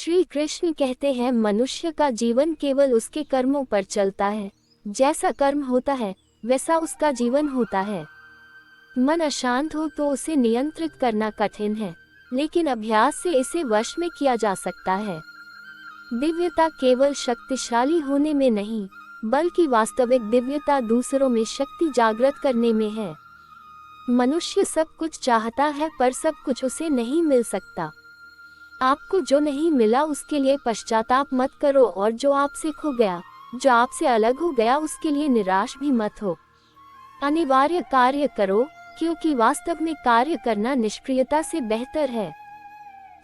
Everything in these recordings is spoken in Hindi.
श्री कृष्ण कहते हैं, मनुष्य का जीवन केवल उसके कर्मों पर चलता है। जैसा कर्म होता है वैसा उसका जीवन होता है। मन अशांत हो तो उसे नियंत्रित करना कठिन है, लेकिन अभ्यास से इसे वश में किया जा सकता है। दिव्यता केवल शक्तिशाली होने में नहीं, बल्कि वास्तविक दिव्यता दूसरों में शक्ति जागृत करने में है। मनुष्य सब कुछ चाहता है, पर सब कुछ उसे नहीं मिल सकता। आपको जो नहीं मिला उसके लिए पश्चाताप मत करो, और जो आपसे खो गया, जो आपसे अलग हो गया, उसके लिए निराश भी मत हो। अनिवार्य कार्य करो, क्योंकि वास्तव में कार्य करना निष्क्रियता से बेहतर है।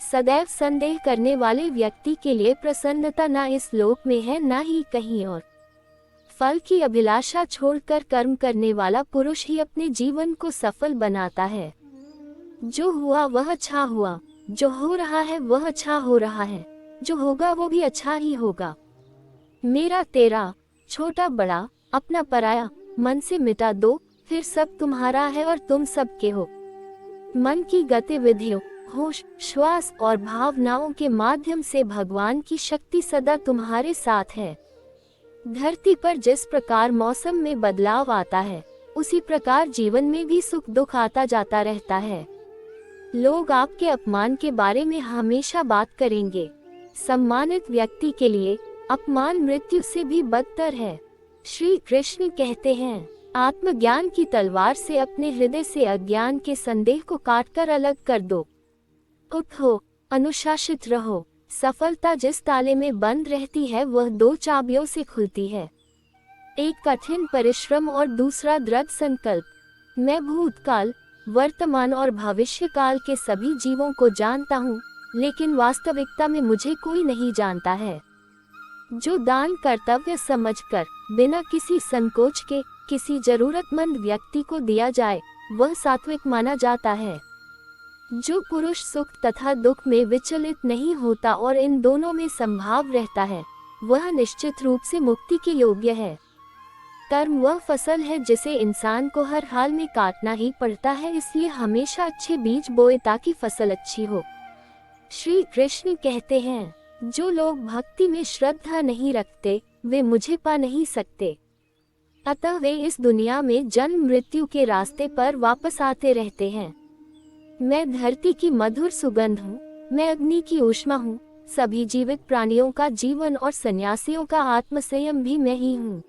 सदैव संदेह करने वाले व्यक्ति के लिए प्रसन्नता ना इस लोक में है, ना ही कहीं और। फल की अभिलाषा छोड़कर कर्म करने वाला पुरुष ही अपने जीवन को सफल बनाता है। जो हुआ वह अच्छा हुआ, जो हो रहा है वह अच्छा हो रहा है, जो होगा वो भी अच्छा ही होगा। मेरा तेरा, छोटा बड़ा, अपना पराया, मन से मिटा दो, फिर सब तुम्हारा है और तुम सबके हो। मन की गतिविधियों, होश, श्वास और भावनाओं के माध्यम से भगवान की शक्ति सदा तुम्हारे साथ है। धरती पर जिस प्रकार मौसम में बदलाव आता है, उसी प्रकार जीवन में भी सुख दुख आता जाता रहता है। लोग आपके अपमान के बारे में हमेशा बात करेंगे। सम्मानित व्यक्ति के लिए अपमान मृत्यु से भी बदतर है। श्री कृष्ण कहते हैं, आत्मज्ञान की तलवार से अपने हृदय से अज्ञान के संदेह को काटकर अलग कर दो। उठो, अनुशासित रहो। सफलता जिस ताले में बंद रहती है वह 2 चाबियों से खुलती है, एक कठिन परिश्रम और दूसरा दृढ़ संकल्प। मैं भूतकाल, वर्तमान और भविष्य काल के सभी जीवों को जानता हूँ, लेकिन वास्तविकता में मुझे कोई नहीं जानता है। जो दान कर्तव्य समझकर बिना किसी संकोच के किसी जरूरतमंद व्यक्ति को दिया जाए, वह सात्विक माना जाता है। जो पुरुष सुख तथा दुख में विचलित नहीं होता और इन दोनों में संभाव रहता है, वह निश्चित रूप से मुक्ति के योग्य है। कर्म वह फसल है जिसे इंसान को हर हाल में काटना ही पड़ता है, इसलिए हमेशा अच्छे बीज बोए ताकि फसल अच्छी हो। श्री कृष्ण कहते हैं, जो लोग भक्ति में श्रद्धा नहीं रखते वे मुझे पा नहीं सकते। अतः वे इस दुनिया में जन्म मृत्यु के रास्ते पर वापस आते रहते हैं। मैं धरती की मधुर सुगंध हूँ, मैं अग्नि की ऊष्मा हूँ, सभी जीवित प्राणियों का जीवन और सन्यासियों का आत्मसंयम भी मैं ही हूँ।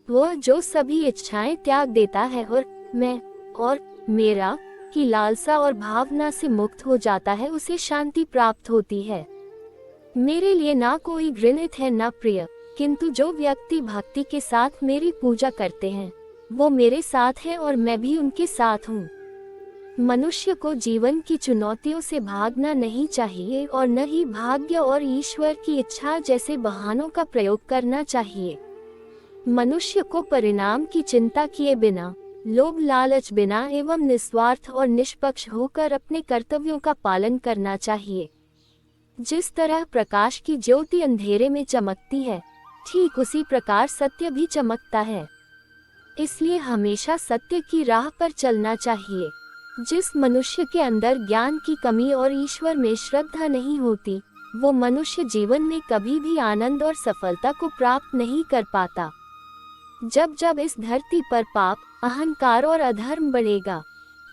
वह जो सभी इच्छाएं त्याग देता है और मैं और मेरा की लालसा और भावना से मुक्त हो जाता है, उसे शांति प्राप्त होती है। मेरे लिए ना कोई घृणित है ना प्रिय, किंतु जो व्यक्ति भक्ति के साथ मेरी पूजा करते हैं वो मेरे साथ हैं और मैं भी उनके साथ हूँ। मनुष्य को जीवन की चुनौतियों से भागना नहीं चाहिए और न ही भाग्य और ईश्वर की इच्छा जैसे बहानों का प्रयोग करना चाहिए। मनुष्य को परिणाम की चिंता किए बिना, लोभ लालच बिना एवं निस्वार्थ और निष्पक्ष होकर अपने कर्तव्यों का पालन करना चाहिए। जिस तरह प्रकाश की ज्योति अंधेरे में चमकती है, ठीक उसी प्रकार सत्य भी चमकता है। इसलिए हमेशा सत्य की राह पर चलना चाहिए। जिस मनुष्य के अंदर ज्ञान की कमी और ईश्वर में श्रद्धा नहीं होती, वो मनुष्य जीवन में कभी भी आनंद और सफलता को प्राप्त नहीं कर पाता। जब जब इस धरती पर पाप, अहंकार और अधर्म बढ़ेगा,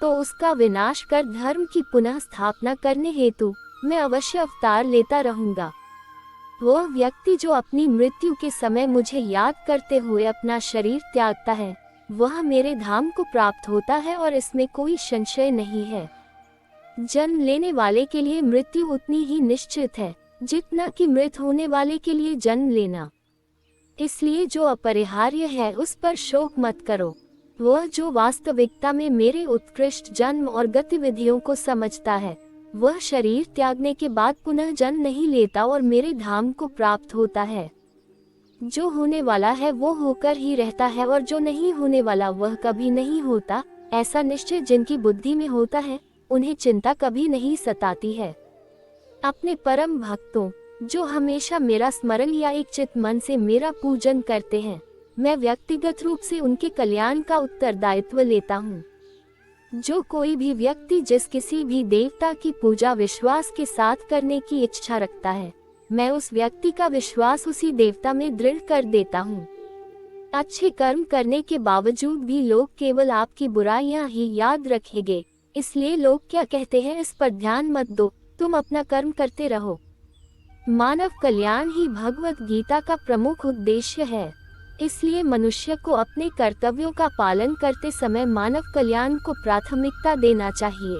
तो उसका विनाश कर धर्म की पुनः स्थापना करने हेतु मैं अवश्य अवतार लेता रहूंगा। वह व्यक्ति जो अपनी मृत्यु के समय मुझे याद करते हुए अपना शरीर त्यागता है, वह मेरे धाम को प्राप्त होता है और इसमें कोई संशय नहीं है। जन्म लेने वाले के लिए मृत्यु उतनी ही निश्चित है जितना कि मृत होने वाले के लिए जन्म लेना। इसलिए जो अपरिहार्य है उस पर शोक मत करो। वह जो वास्तविकता में मेरे उत्कृष्ट जन्म और गतिविधियों को समझता है, वह शरीर त्यागने के बाद पुनः जन्म नहीं लेता और मेरे धाम को प्राप्त होता है। जो होने वाला है वो होकर ही रहता है और जो नहीं होने वाला वह कभी नहीं होता। ऐसा निश्चय जिनकी बुद्धि में होता है, उन्हें चिंता कभी नहीं सताती है। अपने परम भक्तों, जो हमेशा मेरा स्मरण या एक चित मन से मेरा पूजन करते हैं, मैं व्यक्तिगत रूप से उनके कल्याण का उत्तरदायित्व लेता हूँ। जो कोई भी व्यक्ति जिस किसी भी देवता की पूजा विश्वास के साथ करने की इच्छा रखता है, मैं उस व्यक्ति का विश्वास उसी देवता में दृढ़ कर देता हूँ। अच्छे कर्म करने के बावजूद भी लोग केवल आपकी बुराइयां ही याद रखेंगे, इसलिए लोग क्या कहते हैं इस पर ध्यान मत दो, तुम अपना कर्म करते रहो। मानव कल्याण ही भगवत गीता का प्रमुख उद्देश्य है, इसलिए मनुष्य को अपने कर्तव्यों का पालन करते समय मानव कल्याण को प्राथमिकता देना चाहिए।